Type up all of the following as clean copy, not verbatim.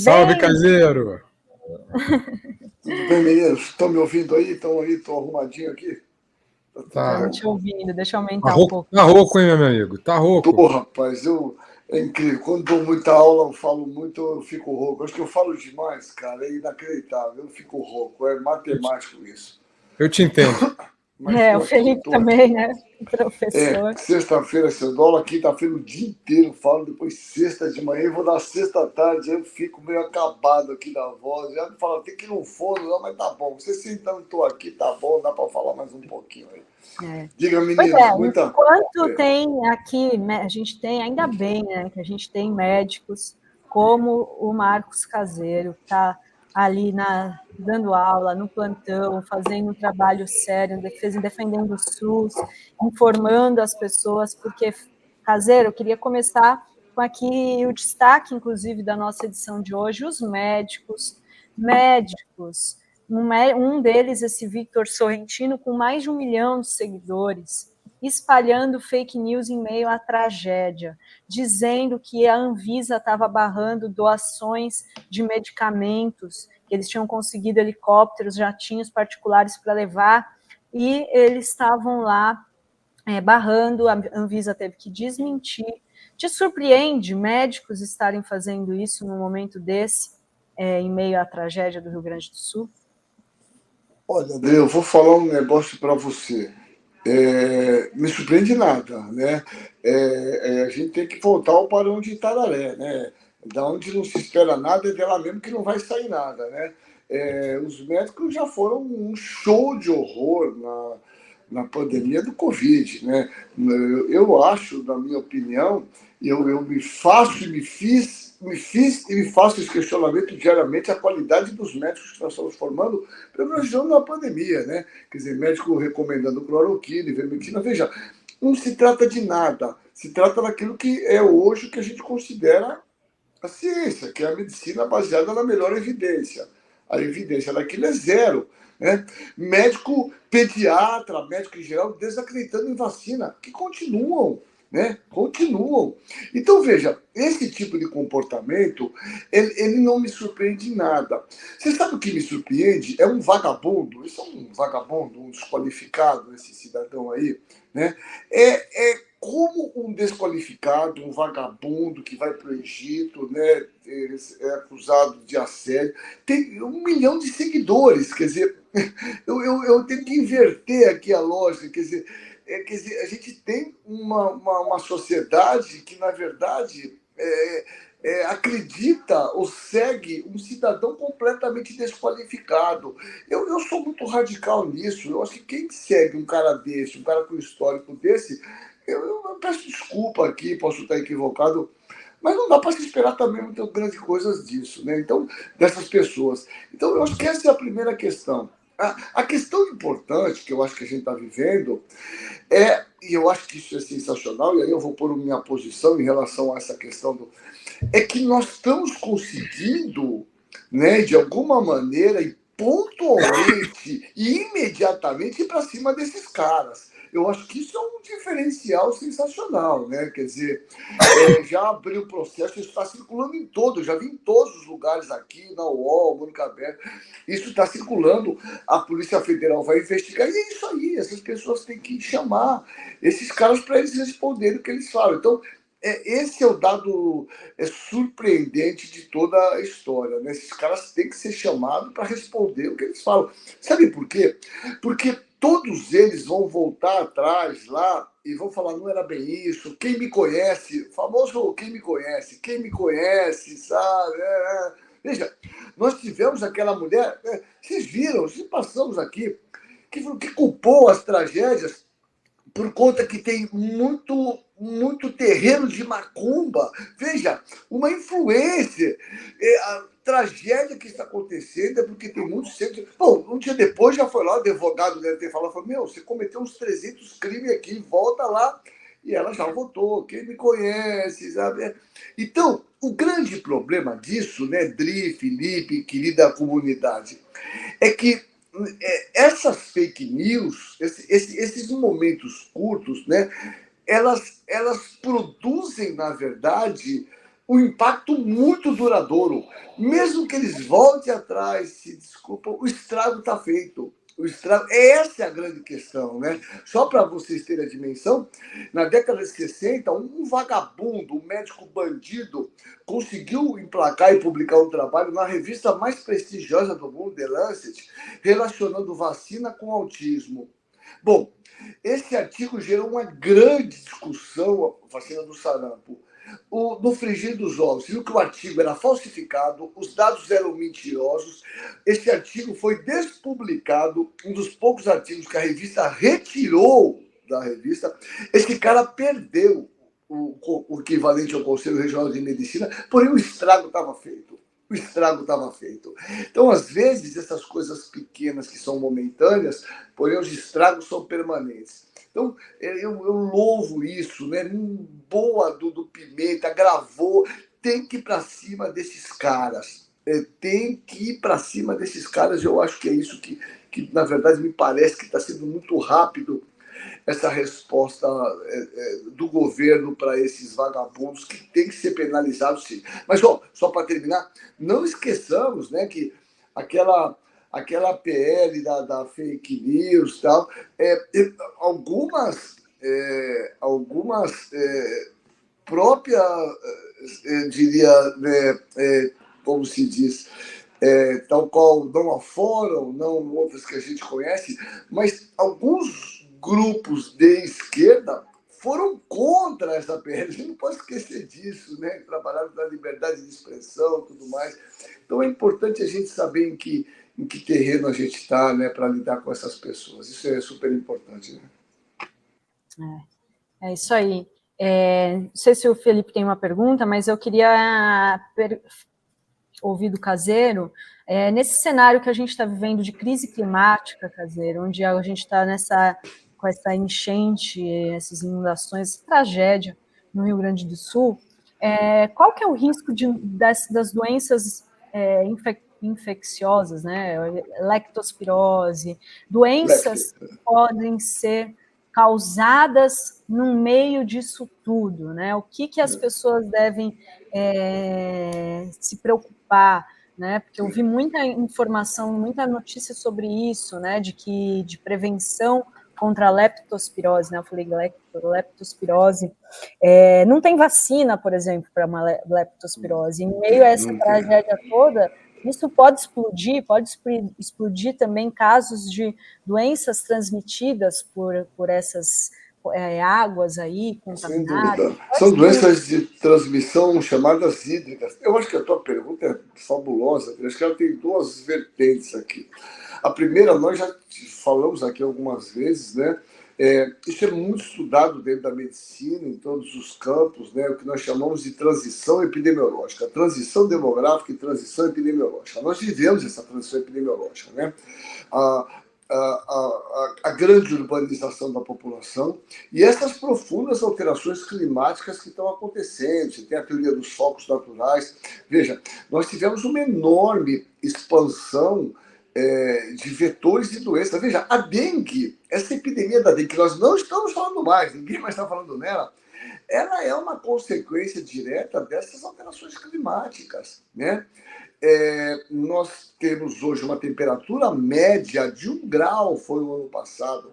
Salve, bem? caseiro! Tudo bem, meninos? Estão me ouvindo aí? Estão aí? Estou arrumadinho aqui? Tá tudo Tá, Estamos bom? te ouvindo. Deixa eu tá aumentar um rouco, pouco. tá rouco, hein, meu amigo? Tá rouco. Tô, rapaz, é incrível. Quando dou muita aula, eu falo muito, eu fico rouco. Acho que eu falo demais, cara, é inacreditável. Eu fico rouco, é matemático isso. Eu te entendo. Mas estou O aqui, Felipe estou aqui. também, né? Professor. Sexta-feira, se eu dou aula, quinta-feira o dia inteiro, falo, depois sexta de manhã, vou dar sexta à tarde, eu fico meio acabado aqui da voz. Já me fala, tem que ir no fono, não, mas tá bom. Você sentando, estou aqui, tá bom, dá para falar mais um pouquinho aí. É. Diga, Pois meninos, é, muita. enquanto tem aqui, a gente tem, ainda bem, né, que a gente tem médicos como o Marcos Caseiro, que está ali dando aula, no plantão, fazendo um trabalho sério, defendendo o SUS, informando as pessoas, porque, Caseiro, eu queria começar com aqui o destaque, inclusive, da nossa edição de hoje, os médicos, um deles, esse Victor Sorrentino, com mais de 1 milhão de seguidores, espalhando fake news em meio à tragédia, dizendo que a Anvisa estava barrando doações de medicamentos, que eles tinham conseguido helicópteros, jatinhos particulares para levar, e eles estavam lá barrando, a Anvisa teve que desmentir. Te surpreende médicos estarem fazendo isso num momento desse, em meio à tragédia do Rio Grande do Sul? Olha, André, eu vou falar um negócio para você. Me surpreende nada, né? A gente tem que voltar ao padrão de Itararé, né? Da onde não se espera nada, é dela mesmo que não vai sair nada, né? Os médicos já foram um show de horror na pandemia do Covid, né? Eu acho, na minha opinião, eu me faço e me faço esse questionamento diariamente, a qualidade dos médicos que nós estamos formando, pelo menos não na pandemia, né? Quer dizer, médico recomendando cloroquina, ivermectina. Veja, não se trata de nada, se trata daquilo que é hoje o que a gente considera a ciência, que é a medicina baseada na melhor evidência. A evidência daquilo é zero. Né? Médico pediatra, médico em geral, desacreditando em vacina, que continuam. Né? Continuam. Então, veja, esse tipo de comportamento, ele não me surpreende em nada. Você sabe o que me surpreende? É um vagabundo, isso é um vagabundo, um desqualificado, esse cidadão aí, né? Como um desqualificado, um vagabundo que vai para o Egito, né, é acusado de assédio, tem 1 milhão de seguidores, quer dizer, eu tenho que inverter aqui a lógica, quer dizer, a gente tem uma sociedade que, na verdade, acredita ou segue um cidadão completamente desqualificado. Eu sou muito radical nisso. Eu acho que quem segue um cara desse, um cara com um histórico desse, eu peço desculpa aqui, posso estar equivocado, mas não dá para se esperar também muitas grandes coisas disso, né? Então, dessas pessoas. Então, eu acho que essa é a primeira questão. A questão importante que eu acho que a gente está vivendo e eu acho que isso é sensacional, e aí eu vou pôr minha posição em relação a essa questão é que nós estamos conseguindo, né, de alguma maneira, e pontualmente e imediatamente ir para cima desses caras. Eu acho que isso é um diferencial sensacional, né? Quer dizer, já abriu o processo, isso está circulando em todos, já vi em todos os lugares aqui, na UOL, Mônica Aberta, isso está circulando, a Polícia Federal vai investigar, e é isso aí, essas pessoas têm que chamar esses caras para eles responderem o que eles falam. Então, esse é o dado surpreendente de toda a história, né? Esses caras têm que ser chamados para responder o que eles falam. Sabe por quê? Porque todos eles vão voltar atrás lá e vão falar, não era bem isso, quem me conhece, famoso quem me conhece, sabe? Veja, nós tivemos aquela mulher, vocês viram, vocês passamos aqui, que culpou as tragédias por conta que tem muito terreno de macumba. Veja, uma influência. A tragédia que está acontecendo é porque tem muitos centros. Bom, um dia depois já foi lá, o advogado deve ter falado, você cometeu uns 300 crimes aqui, volta lá. E ela já votou, quem me conhece, sabe? Então, o grande problema disso, né, Dri, Felipe, querida comunidade, é que essas fake news, esses momentos curtos, né, elas produzem, na verdade, um impacto muito duradouro. Mesmo que eles voltem atrás, se desculpam, o estrago está feito. O estrago, essa é a grande questão, né? Só para vocês terem a dimensão, na década de 60, um vagabundo, um médico bandido, conseguiu emplacar e publicar um trabalho na revista mais prestigiosa do mundo, The Lancet, relacionando vacina com autismo. Bom, esse artigo gerou uma grande discussão, a vacina do sarampo. No frigir dos ovos, viu que o artigo era falsificado, os dados eram mentirosos. Esse artigo foi despublicado, um dos poucos artigos que a revista retirou da revista. Esse cara perdeu o equivalente ao Conselho Regional de Medicina, porém o estrago estava feito. O estrago estava feito. Então, às vezes, essas coisas pequenas que são momentâneas, porém os estragos são permanentes. Então, eu louvo isso, né? Boa do Pimenta, gravou, tem que ir para cima desses caras. Tem que ir para cima desses caras. Eu acho que é isso que na verdade, me parece que está sendo muito rápido essa resposta do governo para esses vagabundos que tem que ser penalizados, sim. Mas, só para terminar, não esqueçamos, né, que aquela PL da fake news, tal, algumas próprias, diria, né, como se diz, tal qual não aforam, não outras que a gente conhece, mas alguns grupos de esquerda foram contra essa PL. A gente não pode esquecer disso, né? Trabalharam na liberdade de expressão e tudo mais. Então é importante a gente saber em que terreno a gente está, né, para lidar com essas pessoas. Isso é super importante, né? É isso aí. Não sei se o Felipe tem uma pergunta, mas eu queria ouvir do Caseiro, nesse cenário que a gente está vivendo de crise climática, Caseiro, onde a gente está com essa enchente, essas inundações, essa tragédia no Rio Grande do Sul, qual que é o risco das doenças infecciosas, né? Leptospirose, doenças que podem ser causadas no meio disso tudo, né? O que as pessoas devem se preocupar, né? Porque eu vi muita informação, muita notícia sobre isso, né? De prevenção contra a leptospirose, né? Eu falei leptospirose. Não tem vacina, por exemplo, para uma leptospirose. Em meio a essa tragédia toda, isso pode explodir também casos de doenças transmitidas por essas águas aí contaminadas. Sem dúvida. São doenças de transmissão chamadas hídricas. Eu acho que a tua pergunta é fabulosa. Eu acho que ela tem duas vertentes aqui. A primeira, nós já falamos aqui algumas vezes, né? Isso é muito estudado dentro da medicina, em todos os campos, né? O que nós chamamos de transição epidemiológica, transição demográfica e transição epidemiológica. Nós vivemos essa transição epidemiológica, né? A grande urbanização da população e essas profundas alterações climáticas que estão acontecendo. Você tem a teoria dos focos naturais. Veja, nós tivemos uma enorme expansão de vetores de doença. Veja, a dengue, essa epidemia da dengue, que nós não estamos falando mais, ninguém mais está falando nela, ela é uma consequência direta dessas alterações climáticas, né? Nós temos hoje uma temperatura média de 1 grau, foi o ano passado.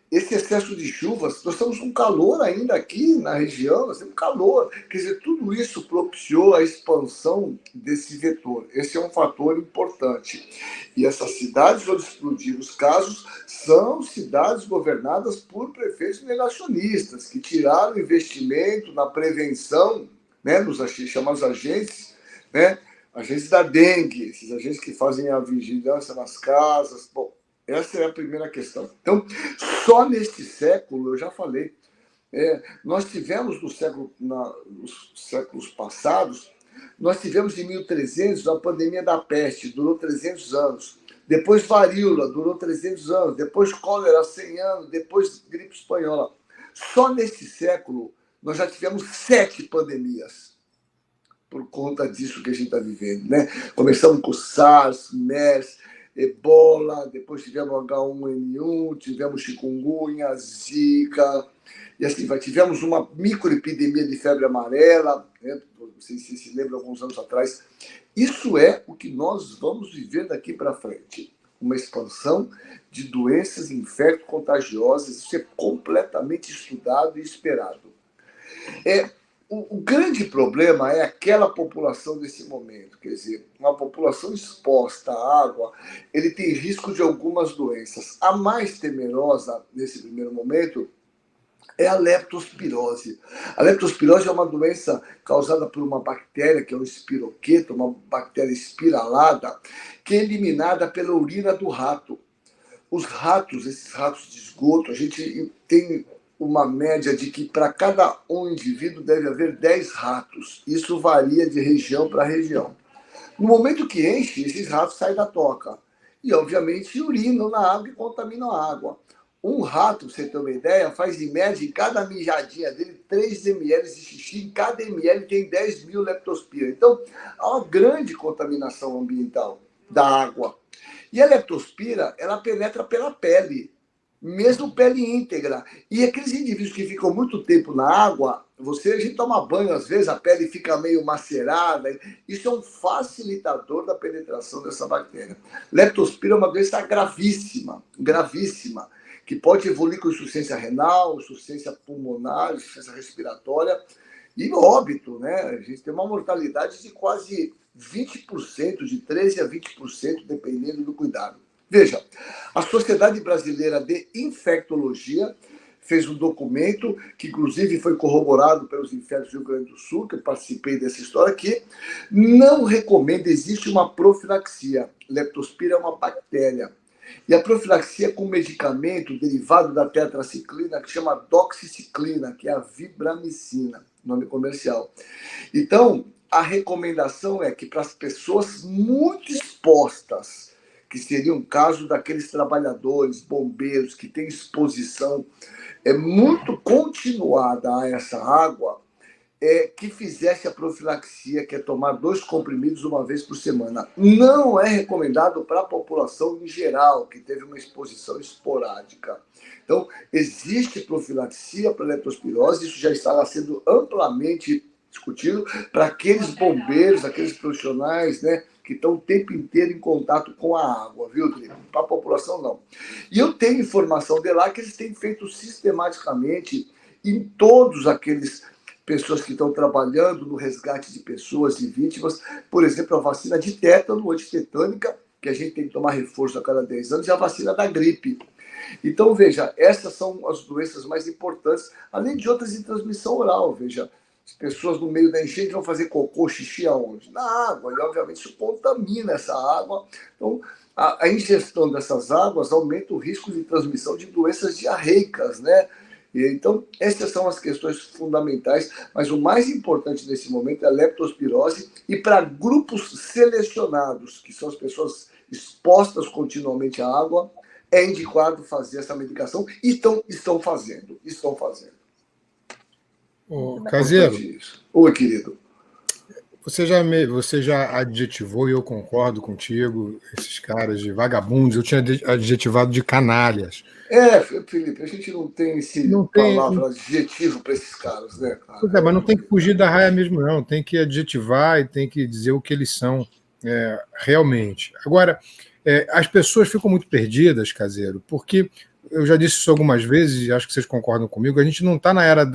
Esse excesso de chuvas, nós estamos com calor ainda aqui na região, nós temos calor. Quer dizer, tudo isso propiciou a expansão desse vetor. Esse é um fator importante. E essas cidades onde explodiram os casos são cidades governadas por prefeitos negacionistas, que tiraram investimento na prevenção, né, nos chamados agentes, né, agentes da dengue, esses agentes que fazem a vigilância nas casas. Bom, essa é a primeira questão. Então, só neste século, eu já falei, nós tivemos nos séculos passados, nós tivemos em 1300 a pandemia da peste, durou 300 anos. Depois varíola, durou 300 anos. Depois cólera, 100 anos. Depois gripe espanhola. Só neste século, nós já tivemos 7 pandemias por conta disso que a gente está vivendo, né? Começamos com SARS, MERS, Ebola, depois tivemos H1N1, tivemos chikungunya, Zika, E assim, tivemos uma microepidemia de febre amarela, né? Vocês se lembram, alguns anos atrás. Isso é o que nós vamos viver daqui para frente. Uma expansão de doenças infecto-contagiosas. Isso é completamente estudado e esperado. O grande problema é aquela população desse momento. Quer dizer, uma população exposta à água, ele tem risco de algumas doenças. A mais temerosa, nesse primeiro momento, é a leptospirose. A leptospirose é uma doença causada por uma bactéria, que é o espiroqueta, uma bactéria espiralada, que é eliminada pela urina do rato. Os ratos, esses ratos de esgoto, a gente tem uma média de que para cada um indivíduo deve haver 10 ratos. Isso varia de região para região. No momento que enche, esses ratos saem da toca. E, obviamente, urinam na água e contaminam a água. Um rato, pra você ter uma ideia, faz em média, em cada mijadinha dele, 3 ml de xixi. Em cada ml tem 10 mil leptospira. Então, há uma grande contaminação ambiental da água. E a leptospira, ela penetra pela pele, mesmo pele íntegra. E aqueles indivíduos que ficam muito tempo na água, a gente toma banho, às vezes a pele fica meio macerada. Isso é um facilitador da penetração dessa bactéria. Leptospira é uma doença gravíssima, gravíssima, que pode evoluir com insuficiência renal, insuficiência pulmonar, insuficiência respiratória e óbito, né? A gente tem uma mortalidade de quase 20%, de 13% a 20%, dependendo do cuidado. Veja, a Sociedade Brasileira de Infectologia fez um documento, que inclusive foi corroborado pelos infectos do Rio Grande do Sul, que eu participei dessa história aqui, não recomenda, existe uma profilaxia. Leptospira é uma bactéria. E a profilaxia com medicamento derivado da tetraciclina, que chama doxiciclina, que é a vibramicina, nome comercial. Então, a recomendação é que para as pessoas muito expostas, que seria um caso daqueles trabalhadores, bombeiros, que têm exposição muito continuada a essa água, que fizesse a profilaxia, que é tomar 2 comprimidos uma vez por semana. Não é recomendado para a população em geral, que teve uma exposição esporádica. Então, existe profilaxia para leptospirose, isso já está sendo amplamente discutido para aqueles bombeiros, aqueles profissionais, né, que estão o tempo inteiro em contato com a água, viu, Drico? Para a população, não. E eu tenho informação de lá que eles têm feito sistematicamente em todos aqueles pessoas que estão trabalhando no resgate de pessoas e vítimas, por exemplo, a vacina de tétano, antitetânica, que a gente tem que tomar reforço a cada 10 anos, e a vacina da gripe. Então, veja, essas são as doenças mais importantes, além de outras de transmissão oral. Veja, as pessoas no meio da enchente vão fazer cocô, xixi aonde? Na água, e obviamente isso contamina essa água. Então, a ingestão dessas águas aumenta o risco de transmissão de doenças diarreicas, né? Então, essas são as questões fundamentais, mas o mais importante nesse momento é a leptospirose, e para grupos selecionados, que são as pessoas expostas continuamente à água, é indicado fazer essa medicação, e estão fazendo. Ô, Caseiro, oi, querido. você já adjetivou, e eu concordo contigo, esses caras de vagabundos, eu tinha adjetivado de canalhas. Felipe, a gente não tem palavra adjetivo para esses caras, né, cara? Pois é, mas não tem que fugir da raia mesmo, não. Tem que adjetivar e tem que dizer o que eles são realmente. Agora, as pessoas ficam muito perdidas, Caseiro, porque eu já disse isso algumas vezes, e acho que vocês concordam comigo, a gente não está na era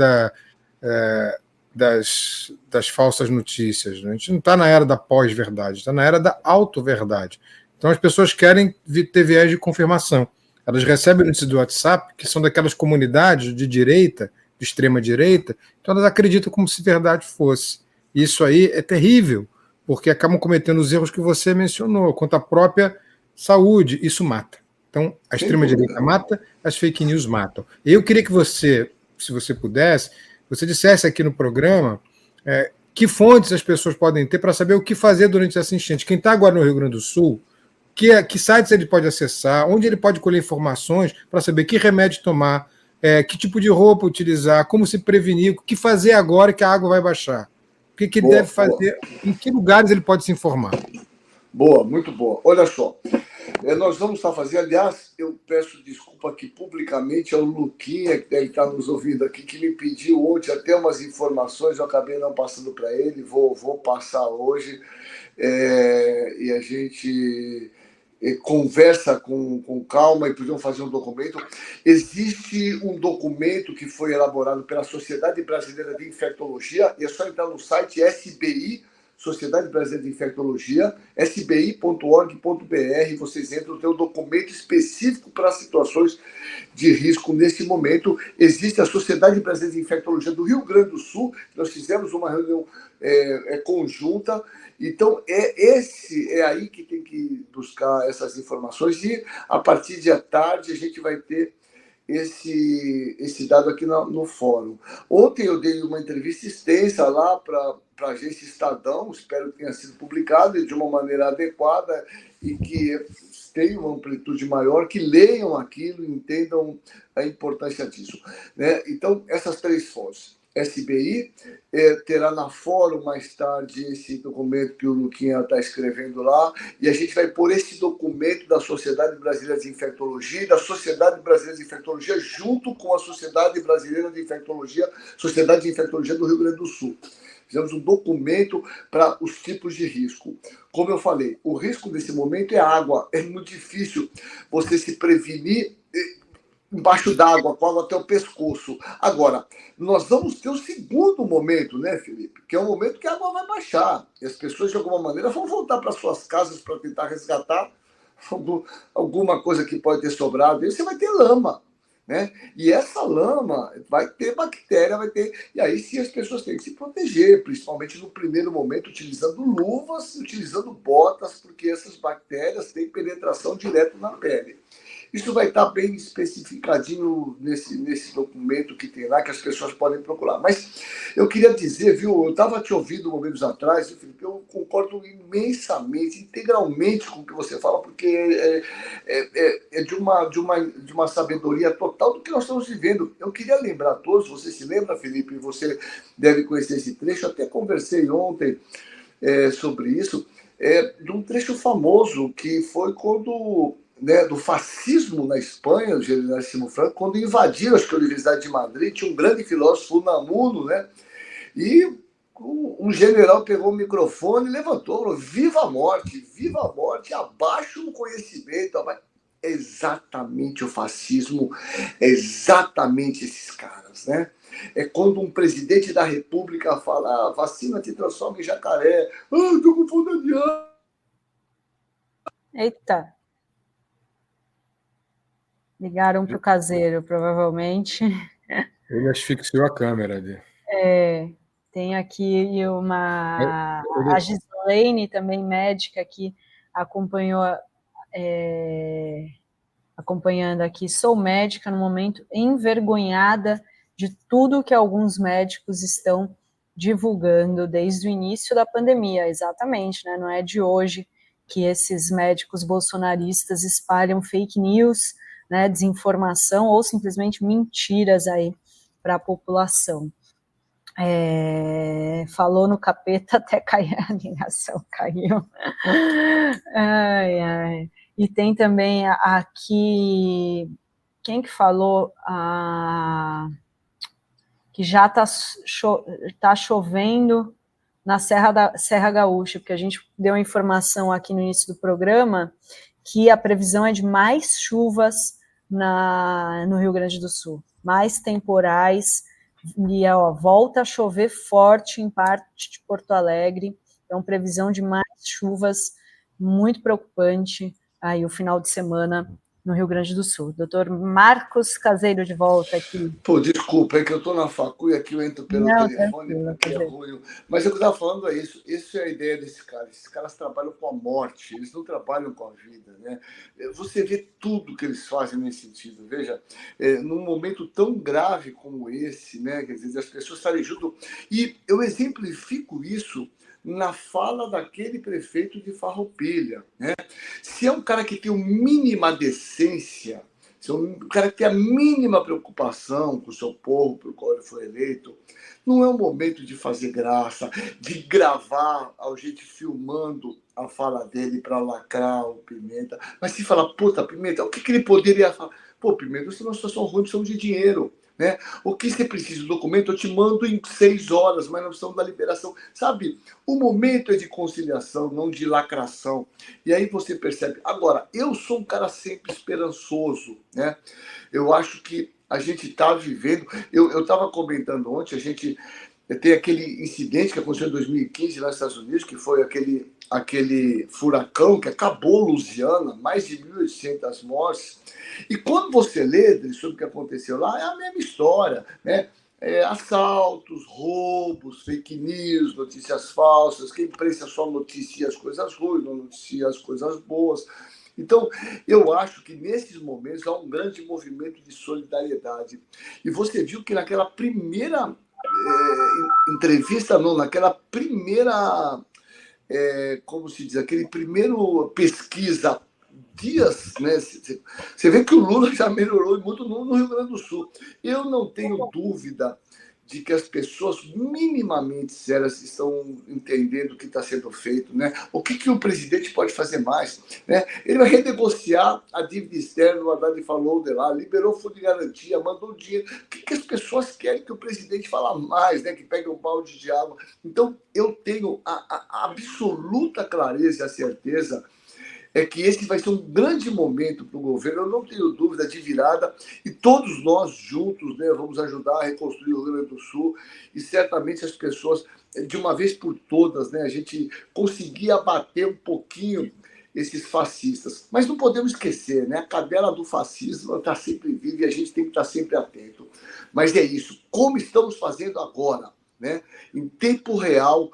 das falsas notícias, né? A gente não está na era da pós-verdade, está na era da auto-verdade. Então as pessoas querem ter viés de confirmação. Elas recebem notícias do WhatsApp, que são daquelas comunidades de direita, de extrema-direita, então elas acreditam como se verdade fosse. Isso aí é terrível, porque acabam cometendo os erros que você mencionou, quanto à própria saúde. Isso mata. Então, a extrema-direita mata, as fake news matam. Eu queria que você, se você pudesse, você dissesse aqui no programa que fontes as pessoas podem ter para saber o que fazer durante essa enchente. Quem está agora no Rio Grande do Sul, que sites ele pode acessar, onde ele pode colher informações para saber que remédio tomar, que tipo de roupa utilizar, como se prevenir, o que fazer agora que a água vai baixar. O que ele deve fazer, em que lugares ele pode se informar. Boa, muito boa. Olha só, Nós vamos estar fazendo, aliás, eu peço desculpa aqui publicamente ao Luquinha, que deve estar nos ouvindo aqui, que me pediu ontem até umas informações, eu acabei não passando para ele, vou passar hoje, e a gente conversa com calma e podemos fazer um documento. Existe um documento que foi elaborado pela Sociedade Brasileira de Infectologia, é só entrar no site SBI, Sociedade Brasileira de Infectologia, sbi.org.br, vocês entram, tem um documento específico para situações de risco nesse momento. Existe a Sociedade Brasileira de Infectologia do Rio Grande do Sul, nós fizemos uma reunião conjunta, então é aí que tem que buscar essas informações, e a partir de tarde a gente vai ter esse dado aqui no fórum. Ontem eu dei uma entrevista extensa lá para a agência Estadão, espero que tenha sido publicado de uma maneira adequada e que tenham uma amplitude maior, que leiam aquilo e entendam a importância disso, né? Então, essas três fontes. SBI, terá na fórum mais tarde esse documento que o Luquinha está escrevendo lá, e a gente vai pôr esse documento da Sociedade Brasileira de Infectologia e da Sociedade Brasileira de Infectologia junto com a Sociedade Brasileira de Infectologia, Sociedade de Infectologia do Rio Grande do Sul. Fizemos um documento para os tipos de risco. Como eu falei, o risco desse momento é água. É muito difícil você se prevenir embaixo d'água, com água até o pescoço. Agora, nós vamos ter o segundo momento, né, Felipe? Que é o momento que a água vai baixar. E as pessoas, de alguma maneira, vão voltar para suas casas para tentar resgatar alguma coisa que pode ter sobrado. E você vai ter lama, né? E essa lama vai ter bactéria, vai ter... E aí sim as pessoas têm que se proteger, principalmente no primeiro momento, utilizando luvas, utilizando botas, porque essas bactérias têm penetração direto na pele. Isso vai estar bem especificadinho nesse documento que tem lá, que as pessoas podem procurar. Mas eu queria dizer, viu, eu estava te ouvindo momentos atrás, Felipe, eu concordo imensamente, integralmente com o que você fala, porque é de uma sabedoria total do que nós estamos vivendo. Eu queria lembrar a todos, você se lembra, Felipe, você deve conhecer esse trecho, até conversei ontem sobre isso, de um trecho famoso que foi quando... do fascismo na Espanha, o generalíssimo Franco, quando invadiram, acho que a Universidade de Madrid, tinha um grande filósofo, Unamuno, né? E um general pegou o microfone e levantou, falou, viva a morte, abaixo o conhecimento. É exatamente o fascismo, é exatamente esses caras, né? É quando um presidente da República fala, vacina te transforma em jacaré, tô com fome de ar. Eita. Ligaram para o caseiro, provavelmente. Ele asfixiou a câmera ali. Tem aqui a Gislaine, também médica, que acompanhando aqui. Sou médica no momento envergonhada de tudo que alguns médicos estão divulgando desde o início da pandemia. Exatamente, né? Não é de hoje que esses médicos bolsonaristas espalham fake news, né, desinformação ou simplesmente mentiras aí para a população. Falou no capeta até cair, a ligação caiu. Ai. E tem também aqui, quem que falou que já está chovendo na Serra Gaúcha, porque a gente deu a informação aqui no início do programa que a previsão é de mais chuvas no Rio Grande do Sul, mais temporais, e volta a chover forte em parte de Porto Alegre, então previsão de mais chuvas, muito preocupante aí o final de semana no Rio Grande do Sul. Doutor Marcos Caseiro de volta aqui. Pô, desculpa, é que eu estou na facu e aqui eu entro pelo telefone, porque é ruim. Mas o que eu estava falando é isso. Isso é a ideia desse cara. Esses caras trabalham com a morte, eles não trabalham com a vida, né? Você vê tudo que eles fazem nesse sentido. Veja, num momento tão grave como esse, né? Quer dizer, as pessoas estarem junto. E eu exemplifico isso na fala daquele prefeito de Farroupilha, né? Se é um cara que tem uma mínima decência, se é um cara que tem a mínima preocupação com o seu povo, pelo qual ele foi eleito, não é o momento de fazer graça, de gravar a gente filmando a fala dele para lacrar o Pimenta. Mas se fala, puta, Pimenta, o que ele poderia falar? Pô, Pimenta, você tem uma situação ruim, precisamos de dinheiro. Né? O que você precisa do documento, eu te mando em 6 horas, mas não precisamos da liberação. Sabe, o momento é de conciliação, não de lacração. E aí você percebe. Agora, eu sou um cara sempre esperançoso. Né? Eu acho que a gente está vivendo... Eu estava comentando ontem, a gente tem aquele incidente que aconteceu em 2015 lá nos Estados Unidos, que foi aquele furacão que acabou Louisiana, mais de 1.800 mortes. E quando você lê sobre o que aconteceu lá, é a mesma história, né? Assaltos, roubos, fake news, notícias falsas, que a imprensa só noticia as coisas ruins, não noticia as coisas boas. Então, eu acho que nesses momentos há um grande movimento de solidariedade. E você viu que naquela primeira entrevista, não, naquela primeira, como se diz, aquele primeiro pesquisa, dias, né? Você vê que o Lula já melhorou muito no Rio Grande do Sul. Eu não tenho dúvida de que as pessoas minimamente sérias estão entendendo o que está sendo feito, né? O que o presidente pode fazer mais, né? Ele vai renegociar a dívida externa, o Haddad falou de lá, liberou o fundo de garantia, mandou dinheiro. O que as pessoas querem que o presidente fale mais, né? Que pegue um balde de água. Então, eu tenho a absoluta clareza e a certeza que esse vai ser um grande momento para o governo, eu não tenho dúvida, de virada, e todos nós juntos, né, vamos ajudar a reconstruir o Rio Grande do Sul, e certamente as pessoas, de uma vez por todas, né, a gente conseguir abater um pouquinho esses fascistas. Mas não podemos esquecer, né, a cadela do fascismo está sempre viva e a gente tem que estar sempre atento. Mas é isso, como estamos fazendo agora, né, em tempo real,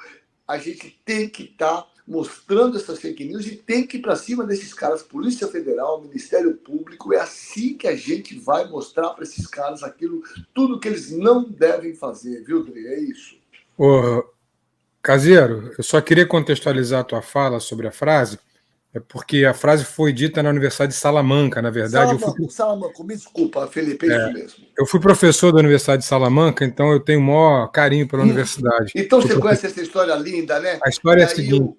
a gente tem que estar mostrando essas fake news e tem que ir para cima desses caras, Polícia Federal, Ministério Público. É assim que a gente vai mostrar para esses caras tudo que eles não devem fazer, viu, Dri? É isso. Ô, Caseiro, eu só queria contextualizar a tua fala sobre a frase, porque a frase foi dita na Universidade de Salamanca, na verdade. Salamanca, me desculpa, Felipe, é isso mesmo. Eu fui professor da Universidade de Salamanca, então eu tenho o maior carinho pela universidade. Então você conhece essa história linda, né? A história é a seguinte.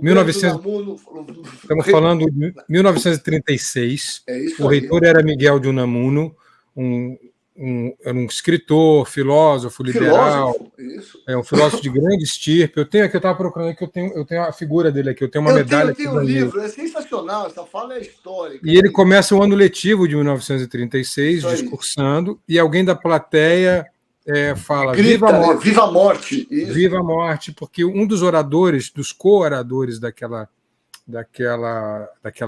1900... Estamos falando de 1936. O reitor era Miguel de Unamuno, era um escritor, filósofo liberal, um filósofo de grande estirpe. Eu estava procurando aqui, eu tenho a figura dele aqui, eu tenho uma medalha. Eu tenho um livro, é sensacional, essa fala é histórica. E ele começa o ano letivo de 1936, discursando, e alguém da plateia fala: grita, viva a morte! Viva a morte! Isso. Viva a morte, porque um dos oradores, dos co-oradores daquela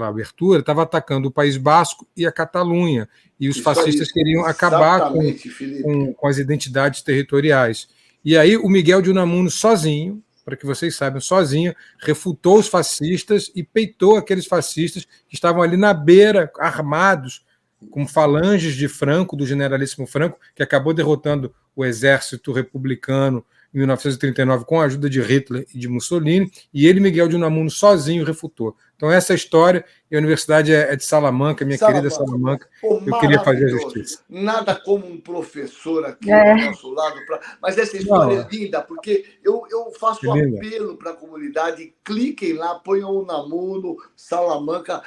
abertura, estava atacando o País Basco e a Catalunha, e os fascistas queriam acabar com as identidades territoriais. E aí o Miguel de Unamuno sozinho, para que vocês saibam, sozinho, refutou os fascistas e peitou aqueles fascistas que estavam ali na beira, armados, com falanges de Franco, do generalíssimo Franco, que acabou derrotando o exército republicano em 1939 com a ajuda de Hitler e de Mussolini, e ele, Miguel de Unamuno, sozinho refutou. Então essa história, e a universidade é de Salamanca, minha querida Salamanca, eu queria fazer a justiça. Nada como um professor aqui do nosso lado, mas essa história é linda, porque eu faço apelo para a comunidade, cliquem lá, ponham o Unamuno, Salamanca,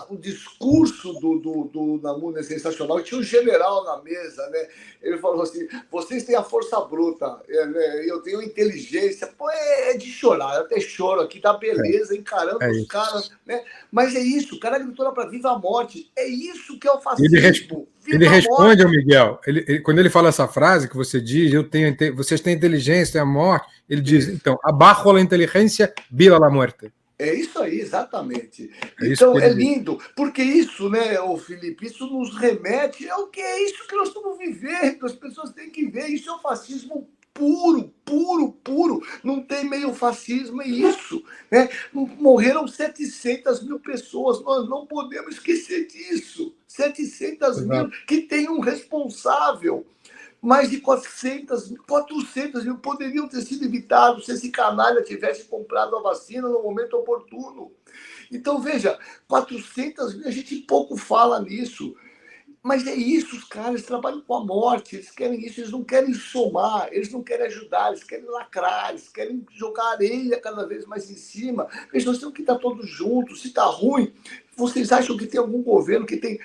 o discurso do Unamuno é sensacional, e tinha um general na mesa, né? Ele falou assim, vocês têm a força bruta, eu tenho inteligência, pô, é de chorar, eu até choro aqui, da beleza, encarando os caras, né? Mas é isso, o cara gritou lá para viva a morte, é isso que é o fascismo. Ele responde ao Miguel, quando ele fala essa frase que você diz, vocês têm inteligência, têm a morte, ele diz, então, abajo a inteligência, viva la muerte. É isso aí, exatamente. Então, é lindo, porque isso, né, Felipe, isso nos remete ao que é isso que nós estamos vivendo, as pessoas têm que ver, isso é o fascismo puro, puro, puro, não tem meio fascismo, é isso, né? Morreram 700 mil pessoas, nós não podemos esquecer disso, 700 mil, que tem um responsável. Mais de 400 mil poderiam ter sido evitados se esse canalha tivesse comprado a vacina no momento oportuno. Então, veja, 400 mil, a gente pouco fala nisso. Mas é isso, os caras trabalham com a morte, eles querem isso, eles não querem somar, eles não querem ajudar, eles querem lacrar, eles querem jogar areia cada vez mais em cima. Nós temos que estar todos juntos, se está ruim, vocês acham que tem algum governo que tem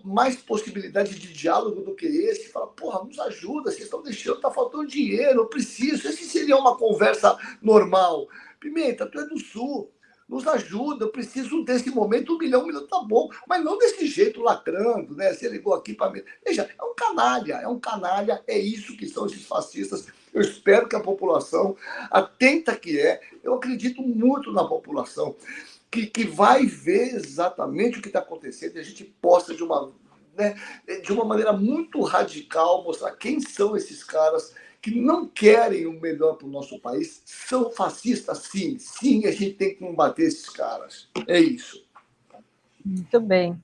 mais possibilidade de diálogo do que esse? Fala, porra, nos ajuda, vocês estão deixando, está faltando dinheiro, eu preciso. Esse seria uma conversa normal. Pimenta, tu é do Sul, nos ajuda, eu preciso desse momento, 1 milhão tá bom, mas não desse jeito lacrando, né? Você ligou aqui para mim. Veja, é um canalha, é isso que são esses fascistas. Eu espero que a população, atenta que eu acredito muito na população, que vai ver exatamente o que está acontecendo e a gente possa, de uma maneira muito radical, mostrar quem são esses caras que não querem o melhor para o nosso país, são fascistas, sim. Sim, a gente tem que combater esses caras. É isso. Muito bem.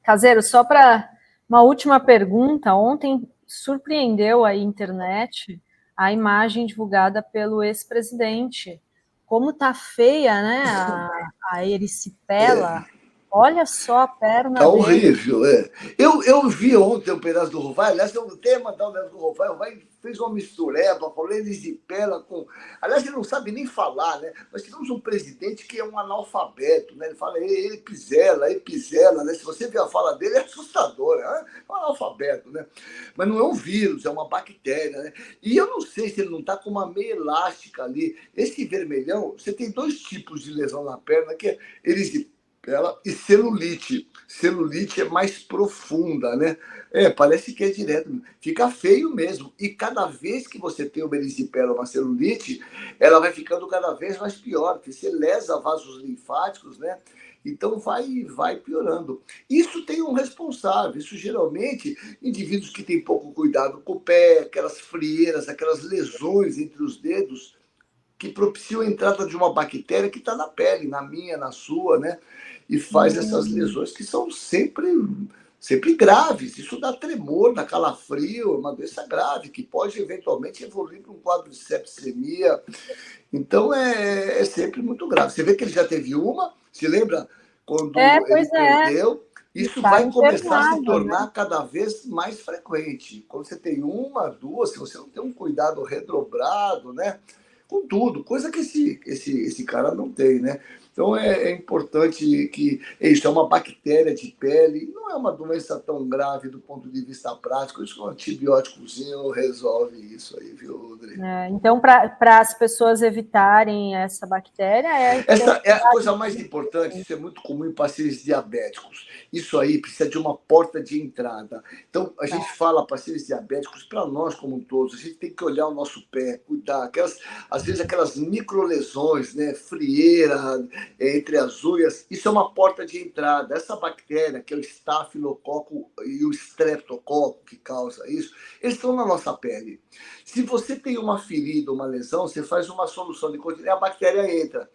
Caseiro, só para uma última pergunta. Ontem surpreendeu a internet a imagem divulgada pelo ex-presidente. Como tá feia, né, a erisipela. Olha só a perna Tá dele. horrível, Eu vi ontem o pedaço do Rovai, aliás, eu tenho mandado o pedaço do Rovai, o Rovai fez uma mistureba, falou erisipela com... Aliás, ele não sabe nem falar, né? Nós tivemos um presidente que é um analfabeto, né? Ele fala ele pisela, né? Se você ver a fala dele, é assustadora, né? É um analfabeto, né? Mas não é um vírus, é uma bactéria, né? E eu não sei se ele não tá com uma meia elástica ali. Esse vermelhão, você tem 2 tipos de lesão na perna, que é erisipela e celulite. Celulite é mais profunda, né? Parece que é direto. Fica feio mesmo. E cada vez que você tem uma erisipela, uma celulite, ela vai ficando cada vez mais pior, porque você lesa vasos linfáticos, né? Então vai piorando. Isso tem um responsável. Isso geralmente indivíduos que têm pouco cuidado com o pé, aquelas frieiras, aquelas lesões entre os dedos que propiciam a entrada de uma bactéria que está na pele, na minha, na sua, né? E faz essas lesões que são sempre graves. Isso dá tremor, dá calafrio, é uma doença grave que pode eventualmente evoluir para um quadro de septicemia. Então é sempre muito grave. Você vê que ele já teve uma, se lembra quando ele perdeu? Isso vai começar a se tornar cada vez mais frequente. Quando você tem 1, 2, se você não tem um cuidado redobrado, né? Com tudo, coisa que esse cara não tem, né? Então é importante que isso é uma bactéria de pele, não é uma doença tão grave do ponto de vista prático, isso com um antibióticozinho resolve isso aí, viu, Rodrigo? Então, para as pessoas evitarem essa bactéria... Essa é a coisa mais importante, isso é muito comum em pacientes diabéticos. Isso aí precisa de uma porta de entrada. Então, a gente fala pacientes diabéticos, para nós como todos, a gente tem que olhar o nosso pé, cuidar. Às vezes aquelas microlesões, né, frieira entre as unhas, isso é uma porta de entrada. Essa bactéria, que é o estafilococo e o streptococo que causa isso, eles estão na nossa pele. Se você tem uma ferida, uma lesão, você faz uma solução de continência, a bactéria entra.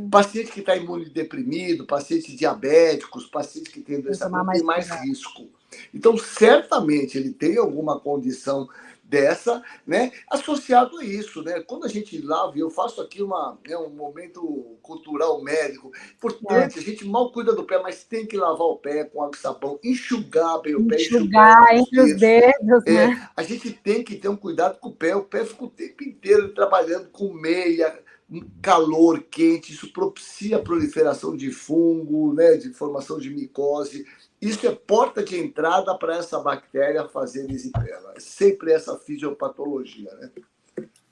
Paciente que está imunodeprimido, pacientes diabéticos, pacientes que têm doença tem mais risco. Então, certamente, ele tem alguma condição dessa, né, associado a isso, né? Quando a gente lava, eu faço aqui um momento cultural médico, importante, a gente mal cuida do pé, mas tem que lavar o pé com água e sabão, enxugar bem o pé, enxugar entre os dedos, né? A gente tem que ter um cuidado com o pé fica o tempo inteiro trabalhando com meia, calor quente, isso propicia a proliferação de fungo, né, de formação de micose. Isso é porta de entrada para essa bactéria fazer erisipela. É sempre essa fisiopatologia, né?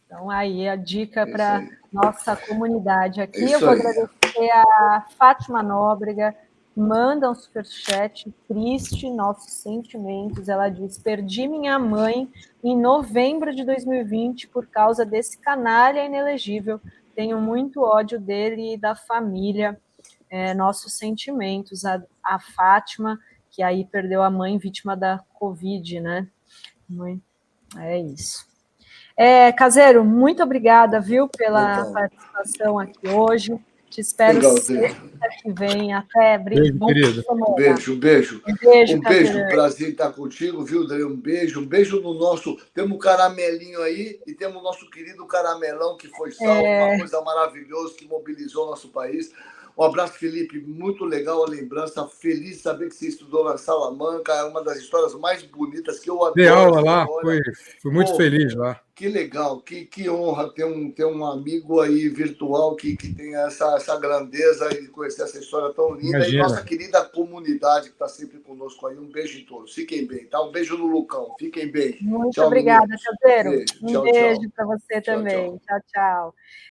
Então, aí a dica para nossa comunidade aqui. Isso eu vou aí. agradecer a Fátima Nóbrega, manda um superchat triste, nossos sentimentos. Ela diz: perdi minha mãe em novembro de 2020 por causa desse canalha inelegível. Tenho muito ódio dele e da família. Nossos sentimentos. A Fátima, que aí perdeu a mãe vítima da Covid, né? É isso. Caseiro, muito obrigada, viu, pela participação aqui hoje. Te espero sexta que vem. Até, beijo, querido. Um beijo. Um beijo, prazer estar contigo, viu, Dre? Um beijo no nosso... Temos um caramelinho aí e temos o nosso querido caramelão que foi salvo, uma coisa maravilhosa que mobilizou o nosso país. Um abraço, Felipe. Muito legal a lembrança. Feliz de saber que você estudou na Salamanca. É uma das histórias mais bonitas que eu Dei adoro aula essa lá, história. fui muito Pô, feliz lá. que legal, que honra ter um amigo aí virtual que tem essa grandeza e conhecer essa história tão linda. E Imagina. nossa querida comunidade que está sempre conosco aí. Um beijo em todos. Fiquem bem, tá? Um beijo no Lucão. Fiquem bem. Muito Tchau, obrigada, meninos. Caseiro. Beijo. Um Tchau, beijo tchau. para você Tchau, também. tchau. Tchau, tchau.